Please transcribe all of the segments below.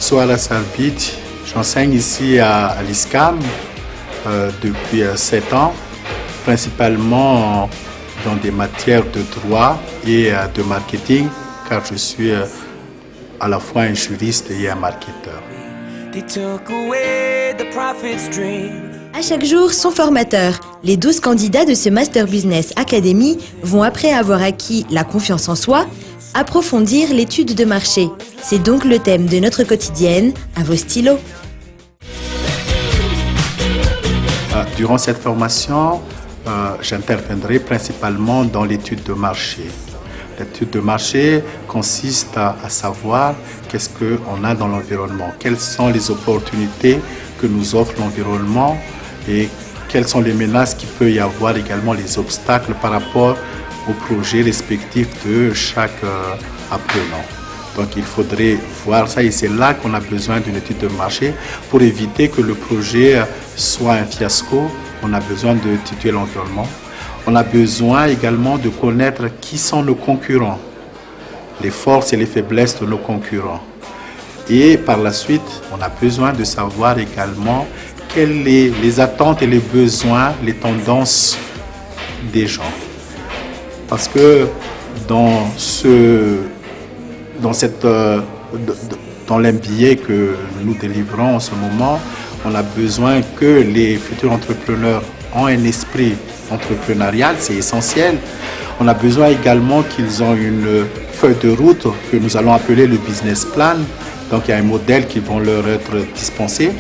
Soara Sarbit, j'enseigne ici à l'ISCAM depuis 7 ans, principalement dans des matières de droit et de marketing, car je suis à la fois un juriste et un marketeur. À chaque jour, son formateur. Les 12 candidats de ce Master Business Academy vont, après avoir acquis la confiance en soi, approfondir l'étude de marché. C'est donc le thème de notre quotidienne. À vos stylos. Durant cette formation, j'interviendrai principalement dans l'étude de marché. L'étude de marché consiste à savoir qu'est-ce qu'on a dans l'environnement, quelles sont les opportunités que nous offre l'environnement et quelles sont les menaces qu'il peut y avoir, également les obstacles par rapport aux projets respectifs de chaque apprenant. Donc il faudrait voir ça et c'est là qu'on a besoin d'une étude de marché pour éviter que le projet soit un fiasco. On a besoin d'étudier l'environnement. On a besoin également de connaître qui sont nos concurrents, les forces et les faiblesses de nos concurrents. Et par la suite, on a besoin de savoir également quelles sont les attentes et les besoins, les tendances des gens. Parce que dans l'MBA que nous délivrons en ce moment, on a besoin que les futurs entrepreneurs ont un esprit entrepreneurial, c'est essentiel. On a besoin également qu'ils ont une feuille de route que nous allons appeler le business plan. Donc il y a un modèle qui va leur être dispensé.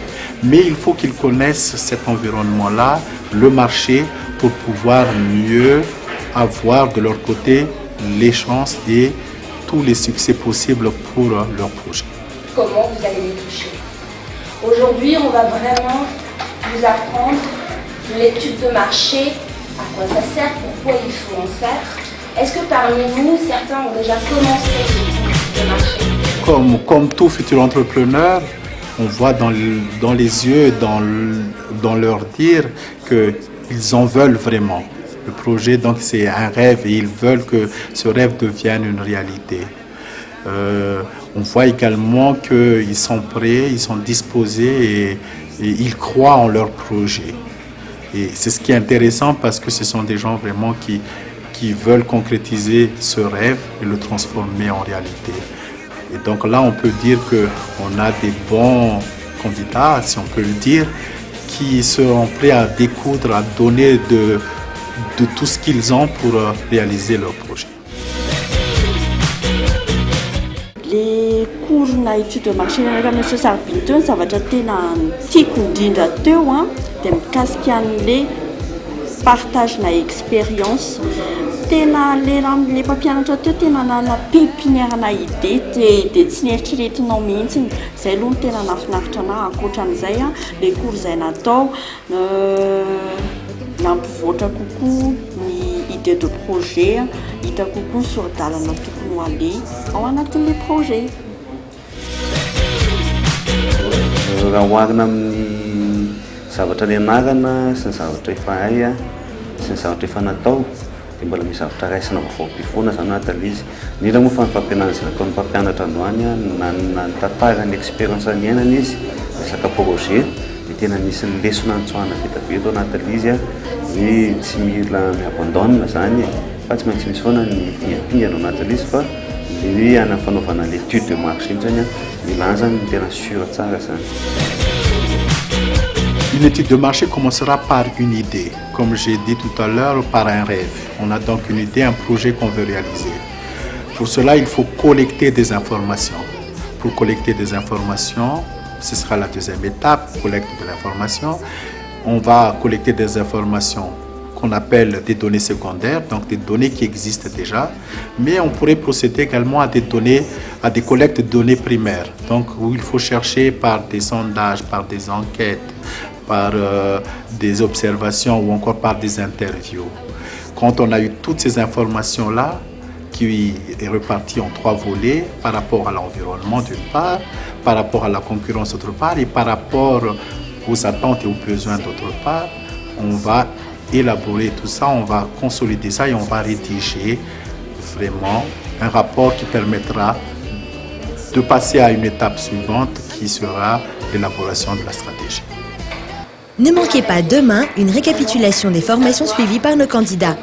Mais il faut qu'ils connaissent cet environnement-là, le marché, pour pouvoir mieux avoir de leur côté les chances et tous les succès possibles pour leur projet. Comment vous allez les toucher? Aujourd'hui, on va vraiment vous apprendre l'étude de marché, à quoi ça sert, pourquoi il faut en faire. Est-ce que parmi vous, certains ont déjà commencé l'étude de marché? Comme tout futur entrepreneur, on voit dans les yeux, dans leur dire qu'ils en veulent vraiment. Le projet, donc, c'est un rêve et ils veulent que ce rêve devienne une réalité. On voit également qu'ils sont prêts, ils sont disposés et ils croient en leur projet. Et c'est ce qui est intéressant parce que ce sont des gens vraiment qui veulent concrétiser ce rêve et le transformer en réalité. Et donc là, on peut dire qu'on a des bons candidats, si on peut le dire, qui seront prêts à découdre, à donner de tout ce qu'ils ont pour réaliser leur projet. Les cours d'études de marché, Monsieur Sarbito, ça va être un petit coup d'industrie, de casquer partage d'expérience. Tena les mpampianatra teo tena nana pépinière idée de tsy nieritreretinao mihitsy zay aloha no tena nahafinaritra anahy ankoatran'izay les cours izay natao nampivoatra kokoa ny idée de projet hita kokoa soradalana tokony ho aleha ao anatin'le projet. Raha oharina amin'ny zavatra nianarana sy ny zavatra efa hay sy ny zavatra efa natao dia mbola misy zavatra raisina vaovao ampifoana zany anaty izy. Indrindra moa fa ny fampianarana izay nataon'ny mpampianatra androany na tantarany expérience niainana izy resaka projet dia tena misy ny lesona nitsoahana vita be eto anaty izy hoe tsy mila miabandona zany fa tsy maintsy misy foana ny pingapingana anaty izy fa hoe ana fanaovana l'étude de marché zany mila zany tena sûr tsara zany. Une étude de marché commencera par une idée, comme j'ai dit tout à l'heure, par un rêve. On a donc une idée, un projet qu'on veut réaliser. Pour cela, il faut collecter des informations. Pour collecter des informations, ce sera la deuxième étape, collecte de l'information. On va collecter des informations qu'on appelle des données secondaires, donc des données qui existent déjà, mais on pourrait procéder également à des collectes de données primaires, donc où il faut chercher par des sondages, par des enquêtes, par des observations ou encore par des interviews. Quand on a eu toutes ces informations-là, qui est repartie en 3 volets, par rapport à l'environnement d'une part, par rapport à la concurrence d'autre part, et par rapport aux attentes et aux besoins d'autre part, on va élaborer tout ça, on va consolider ça et on va rédiger vraiment un rapport qui permettra de passer à une étape suivante qui sera l'élaboration de la stratégie. Ne manquez pas demain une récapitulation des formations suivies par nos candidats.